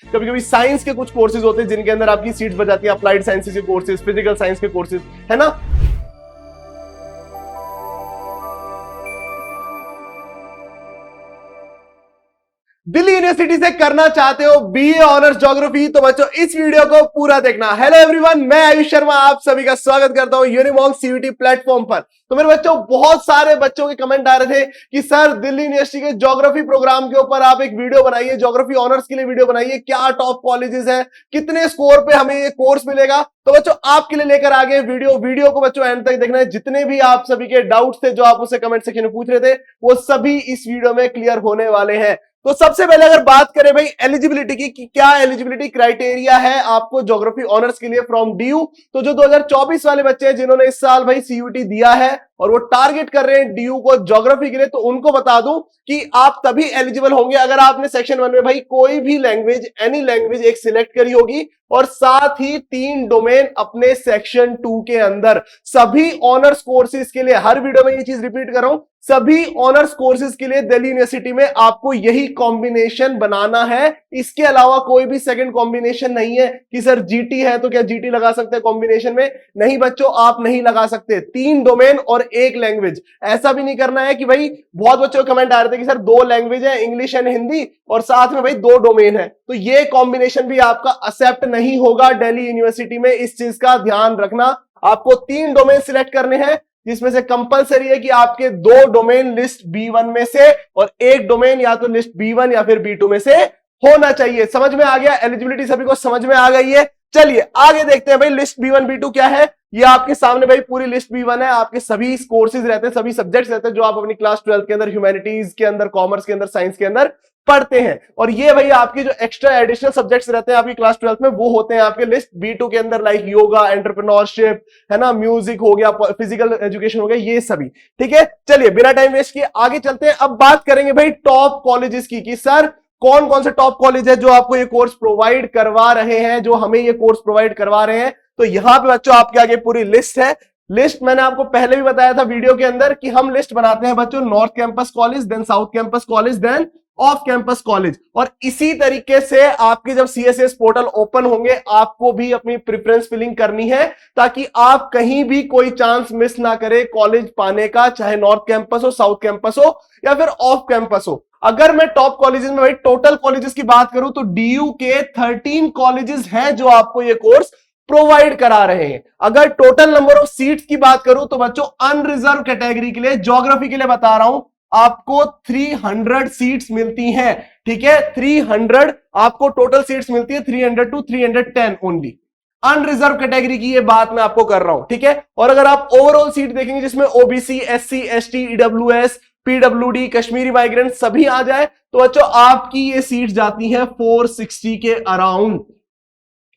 कभी कभी साइंस के कुछ कोर्सेज होते हैं जिनके अंदर आपकी सीट्स बच जाती है, अप्लाइड साइंसेज के कोर्सेज, फिजिकल साइंस के कोर्सेज, है ना। दिल्ली यूनिवर्सिटी से करना चाहते हो बीए ऑनर्स ज्योग्राफी, तो बच्चों इस वीडियो को पूरा देखना। हेलो एवरीवन, मैं आयुष शर्मा आप सभी का स्वागत करता हूं यूनिमॉन्क सीयूटी प्लेटफॉर्म पर। तो मेरे बच्चों, बहुत सारे बच्चों के कमेंट आ रहे थे कि सर दिल्ली यूनिवर्सिटी के ज्योग्राफी प्रोग्राम के ऊपर आप एक वीडियो बनाइए, ज्योग्राफी ऑनर्स के लिए वीडियो बनाइए, क्या टॉप कॉलेजेस है, कितने स्कोर पे हमें ये कोर्स मिलेगा। तो बच्चों आपके लिए लेकर आ गए वीडियो को बच्चों एंड तक देखना है। जितने भी आप सभी के डाउट्स थे जो आप मुझसे कमेंट सेक्शन में पूछ रहे थे, वो सभी इस वीडियो में क्लियर होने वाले हैं। तो सबसे पहले अगर बात करें भाई एलिजिबिलिटी की, कि क्या एलिजिबिलिटी क्राइटेरिया है आपको ज्योग्राफी ऑनर्स के लिए फ्रॉम डीयू, तो जो 2024 वाले बच्चे हैं जिन्होंने इस साल भाई सीयूटी दिया है और वो टारगेट कर रहे हैं डीयू को ज्योग्राफी के लिए, तो उनको बता दूं कि आप तभी एलिजिबल होंगे अगर आपने सेक्शन 1 में भाई कोई भी लैंग्वेज, एनी लैंग्वेज एक सिलेक्ट करी होगी और साथ ही 3 डोमेन अपने सेक्शन 2 के अंदर। सभी ऑनर्स कोर्सेज के लिए, हर वीडियो में ये चीज रिपीट कर रहा हूं, सभी ऑनर्स कोर्सेज के लिए दिल्ली यूनिवर्सिटी में आपको यही कॉम्बिनेशन बनाना है। इसके अलावा कोई भी सेकंड कॉम्बिनेशन नहीं है कि सर जीटी है तो क्या जीटी लगा सकते हैं कॉम्बिनेशन में। नहीं बच्चों, आप नहीं लगा सकते। 3 डोमेन और 1 लैंग्वेज। ऐसा भी नहीं करना है कि भाई बहुत बच्चों के कमेंट आ रहे थे कि सर 2 लैंग्वेज है, इंग्लिश एंड हिंदी, और साथ में भाई 2 डोमेन है, तो ये कॉम्बिनेशन भी आपका एक्सेप्ट नहीं होगा दिल्ली यूनिवर्सिटी में। इस चीज का ध्यान रखना। आपको 3 डोमेन सिलेक्ट करने हैं, जिसमें से कंपलसरी है कि आपके 2 डोमेन लिस्ट B1 में से और 1 डोमेन या तो लिस्ट B1 या फिर B2 में से होना चाहिए। समझ में आ गया? एलिजिबिलिटी सभी को समझ में आ गई है। चलिए आगे देखते हैं भाई लिस्ट B1 B2 क्या है। ये आपके सामने भाई पूरी लिस्ट B1 है। आपके सभी कोर्सेज रहते हैं, सभी सब्जेक्ट्स रहते हैं जो आप अपनी क्लास 12 के अंदर, ह्यूमैनिटीज के अंदर, कॉमर्स के अंदर, साइंस के अंदर पढ़ते हैं। और ये भाई आपके जो एक्स्ट्रा एडिशनल सब्जेक्ट्स रहते हैं आपकी क्लास 12 में, वो होते हैं आपके लिस्ट B2 के अंदर, लाइक योगा, एंटरप्रेन्योरशिप, है ना, म्यूजिक हो गया, फिजिकल एजुकेशन हो गया, ये सभी। ठीक है, चलिए बिना टाइम वेस्ट किए आगे चलते हैं। अब बात करेंगे भाई टॉप कॉलेजेस की, कि सर कौन कौन से टॉप कॉलेज है जो आपको ये कोर्स प्रोवाइड करवा रहे हैं, जो हमें ये कोर्स प्रोवाइड करवा रहे हैं। तो यहां पे बच्चों आपके आगे पूरी लिस्ट है। लिस्ट मैंने आपको पहले भी बताया था वीडियो के अंदर कि हम लिस्ट बनाते हैं बच्चों, north campus college, then south campus college, then off campus college. और इसी तरीके से आपके जब सीएसएस पोर्टल ओपन होंगे, आपको भी अपनी प्रेफरेंस फिलिंग करनी है, ताकि आप कहीं भी कोई चांस मिस ना करें कॉलेज पाने का, चाहे नॉर्थ कैंपस हो, साउथ कैंपस हो या फिर ऑफ कैंपस हो। अगर मैं टॉप कॉलेजेस में भाई टोटल कॉलेजेस की बात करूं तो डीयू के 13 कॉलेजेस हैं जो आपको ये कोर्स प्रोवाइड करा रहे हैं। अगर टोटल नंबर ऑफ सीट्स की बात करूं तो बच्चों अनरिजर्व कैटेगरी के लिए, ज्योग्राफी के लिए बता रहा हूं, आपको 300 सीट्स मिलती हैं। ठीक है, 300 आपको टोटल सीट्स मिलती है, 300 to 310 ओनली। अनरिजर्व कैटेगरी की ये बात मैं आपको कर रहा हूं। ठीक है, और अगर आप ओवरऑल सीट देखेंगे जिसमें OBC, SC, ST, EWS, PWD, Kashmiri migrant सभी आ जाए, तो बच्चों आपकी ये सीट जाती हैं 460 के अराउंड।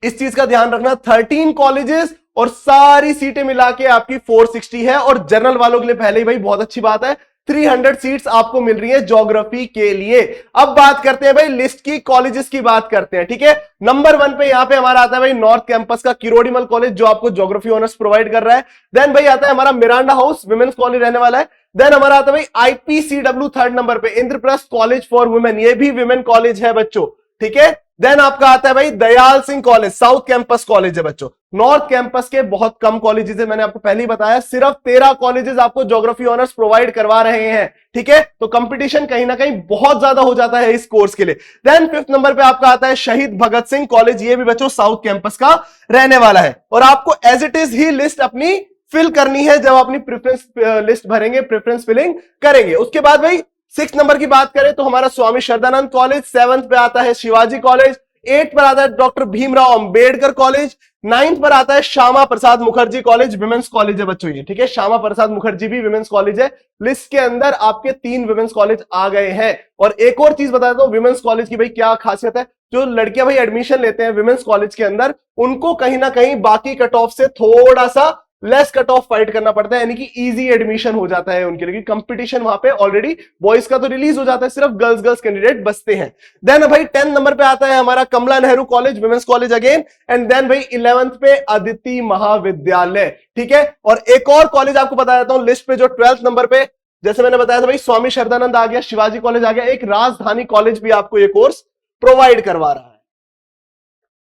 इस चीज का ध्यान रखना, 13 कॉलेजेस और सारी सीटें मिला के आपकी 460 है। और जनरल वालों के लिए पहले ही भाई बहुत अच्छी बात है, 300 सीट्स आपको मिल रही है ज्योग्राफी के लिए। अब बात करते हैं भाई लिस्ट की, कॉलेजेस की बात करते हैं। ठीक है, नंबर 1 पे यहां पे हमारा आता है भाई नॉर्थ कैंपस का किरोड़ीमल कॉलेज, जो आपको ज्योग्राफी ऑनर्स प्रोवाइड कर रहा है। देन भाई आता है हमारा मिरांडा हाउस, विमेंस कॉलेज रहने वाला है। देन हमारा आता है भाई आईपीसीडब्ल्यू 3rd नंबर पे, इंद्रप्रस्थ कॉलेज फॉर वुमेन, ये भी विमेन कॉलेज है बच्चों। ठीक है, देन आपका आता है भाई Dayal Singh college, south campus college है बच्चों। नॉर्थ कैंपस के बहुत कम कॉलेजेस है, मैंने आपको पहले ही बताया, सिर्फ 13 कॉलेजेस आपको ज्योग्राफी ऑनर्स प्रोवाइड करवा रहे हैं। ठीक है, तो कंपटीशन कहीं ना कहीं बहुत ज्यादा हो जाता है इस कोर्स के लिए। देन 5th नंबर पे आपका आता है शहीद भगत सिंह कॉलेज, ये भी बच्चों साउथ कैंपस का रहने वाला है। और आपको एज इट इज ही लिस्ट अपनी फिल करनी है जब अपनी प्रेफरेंस लिस्ट भरेंगे, प्रेफरेंस फिलिंग करेंगे। उसके बाद भाई 6th नंबर की बात करें तो हमारा स्वामी श्रद्धानंद कॉलेज, 7th पे आता है शिवाजी कॉलेज, 8th पर आता है doctor Bhimrao Ambedkar college, 9th पर आता है Shyama Prasad Mukherjee college, women's college है बच्चों ये। ठीक है, श्यामा प्रसाद मुखर्जी भी विमेंस कॉलेज है। लिस्ट के अंदर आपके 3 विमेंस कॉलेज आ गए हैं। और एक और चीज बता देता हूं विमेंस कॉलेज की भाई क्या खासियत है, जो लड़कियां भाई एडमिशन लेते हैं विमेंस कॉलेज के अंदर, उनको कहीं ना कहीं बाकी कट ऑफ से थोड़ा सा लेस कट ऑफ फाइट करना पड़ता है, यानी कि इजी एडमिशन हो जाता है उनके लिए। कंपटीशन वहां पे ऑलरेडी बॉयज का तो रिलीज हो जाता है, सिर्फ गर्ल्स कैंडिडेट बचते हैं। देन भाई 10th नंबर पे आता है हमारा Kamla Nehru college, women's college again. And then भाई 11th पे अदिति महाविद्यालय। ठीक है, और एक और कॉलेज आपको बता देता हूं लिस्ट पे, जो 12th नंबर पे, जैसे मैंने बताया था भाई स्वामी श्रद्धानंद आ गया, शिवाजी कॉलेज आ गया, एक राजधानी कॉलेज भी आपको ये कोर्स प्रोवाइड करवा रहा है।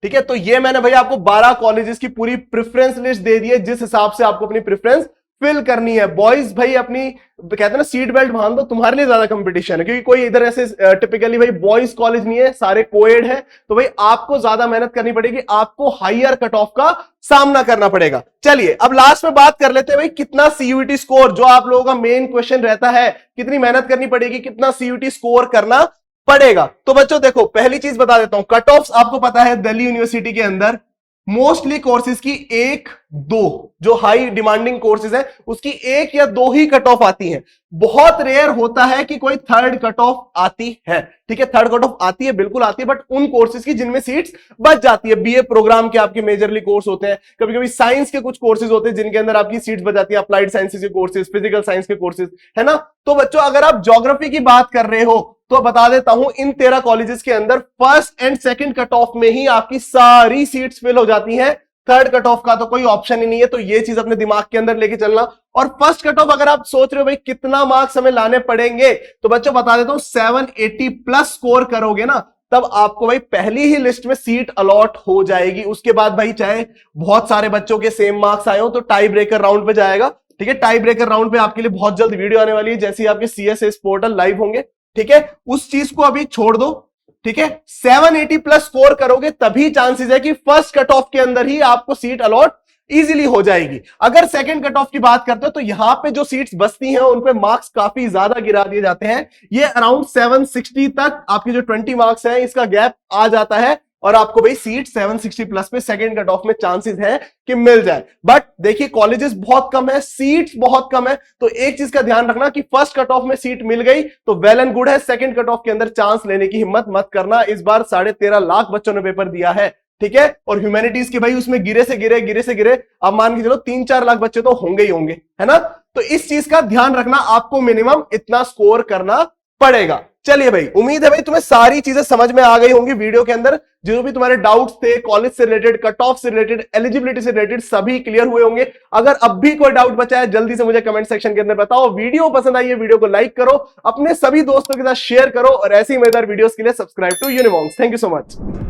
ठीक है, तो ये मैंने भाई आपको 12 कॉलेजेस की पूरी प्रेफरेंस लिस्ट दे दी है, जिस हिसाब से आपको अपनी प्रेफरेंस फिल करनी है। बॉयज भाई अपनी कहते हैं ना सीट बेल्ट बांध दो, तुम्हारे लिए ज्यादा कंपटीशन है, क्योंकि कोई इधर ऐसे टिपिकली भाई बॉयज कॉलेज नहीं है, सारे कोएड है, तो भाई आपको ज्यादा मेहनत करनी पड़ेगी, आपको हायर कट ऑफ का सामना करना पड़ेगा। चलिए अब लास्ट में बात कर लेते हैं भाई कितना सीयूईटी स्कोर, जो आप लोगों का मेन क्वेश्चन रहता है, कितनी मेहनत करनी पड़ेगी, कितना सीयूईटी स्कोर करना पड़ेगा। तो बच्चों देखो, पहली चीज बता देता हूं, कट ऑफ आपको पता है दिल्ली यूनिवर्सिटी के अंदर मोस्टली कोर्सेज की 1-2 जो हाई डिमांडिंग कोर्सेज है उसकी 1 या 2 ही कट ऑफ आती हैं। बहुत रेयर होता है कि कोई थर्ड कट ऑफ आती है, ठीक है, थर्ड कट ऑफ आती है, बिल्कुल आती है, बट उन कोर्सेज की जिनमें सीट्स बच जाती है। बीए प्रोग्राम के आपके मेजरली कोर्स होते हैं, कभी कभी साइंस के कुछ कोर्सेज होते हैं जिनके अंदर आपकी सीट्स बच जाती है, अप्लाइड साइंसेज के कोर्सेज, फिजिकल साइंस के कोर्सेज, है ना। तो बच्चों अगर आप ज्योग्राफी की बात कर रहे हो तो बता देता हूं, इन 13 कॉलेजेस के अंदर first and second cut off में ही आपकी सारी सीट्स फिल हो जाती हैं, थर्ड कट ऑफ का तो कोई ऑप्शन ही नहीं है। तो ये चीज अपने दिमाग के अंदर लेके चलना। और फर्स्ट कट ऑफ अगर आप सोच रहे हो भाई कितना मार्क्स हमें लाने पड़ेंगे, तो बच्चों बता देता हूं 780 प्लस स्कोर करोगे ना, तब आपको भाई पहली ही लिस्ट में सीट अलॉट हो जाएगी। उसके बाद भाई चाहे बहुत सारे बच्चों के सेम मार्क्स आए हो तो टाई ब्रेकर राउंड पे जाएगा, ठीक है। टाई ब्रेकर राउंड पे आपके लिए बहुत जल्द वीडियो आने वाली है, जैसे ही आपके सीएसएस पोर्टल लाइव होंगे, ठीक है, उस चीज को अभी छोड़ दो, ठीक है। 780 प्लस स्कोर करोगे तभी चांसेस है कि फर्स्ट कट ऑफ के अंदर ही आपको सीट अलॉट इजीली हो जाएगी। अगर सेकंड कट ऑफ की बात करते हो तो यहां पे जो सीट्स बचती हैं उन पे मार्क्स काफी ज्यादा गिरा दिए जाते हैं। ये अराउंड 760 तक आपके जो 20 मार्क्स है इसका गैप आ जाता है, और आपको भाई सीट 760 प्लस पे सेकंड कट ऑफ में चांसेस है कि मिल जाए। बट देखिए कॉलेजेस बहुत कम है, सीट्स बहुत कम है, तो एक चीज का ध्यान रखना कि फर्स्ट कट ऑफ में सीट मिल गई तो वेल एंड गुड है, सेकंड कट ऑफ के अंदर चांस लेने की हिम्मत मत करना। इस बार 13.5 लाख बच्चों ने पेपर दिया है, ठीक है, और ह्यूमैनिटीज के भाई उसमें गिरे से गिरे अब मान के चलो 3-4 लाख बच्चे तो होंगे ही होंगे, है ना। तो इस चीज का ध्यान रखना, आपको मिनिमम इतना स्कोर करना पड़ेगा। चलिए भाई, उम्मीद है भाई तुम्हें सारी चीजें समझ में आ गई होंगी। वीडियो के अंदर जो भी तुम्हारे डाउट्स थे कॉलेज से रिलेटेड, कट ऑफ से रिलेटेड, एलिजिबिलिटी से रिलेटेड, सभी क्लियर हुए होंगे। अगर अब भी कोई डाउट बचा है जल्दी से मुझे कमेंट सेक्शन के अंदर बताओ। वीडियो पसंद आई है वीडियो को लाइक करो, अपने सभी दोस्तों के साथ शेयर करो, और ऐसी मजेदार वीडियोस के लिए subscribe to Unimonks. Thank you so much.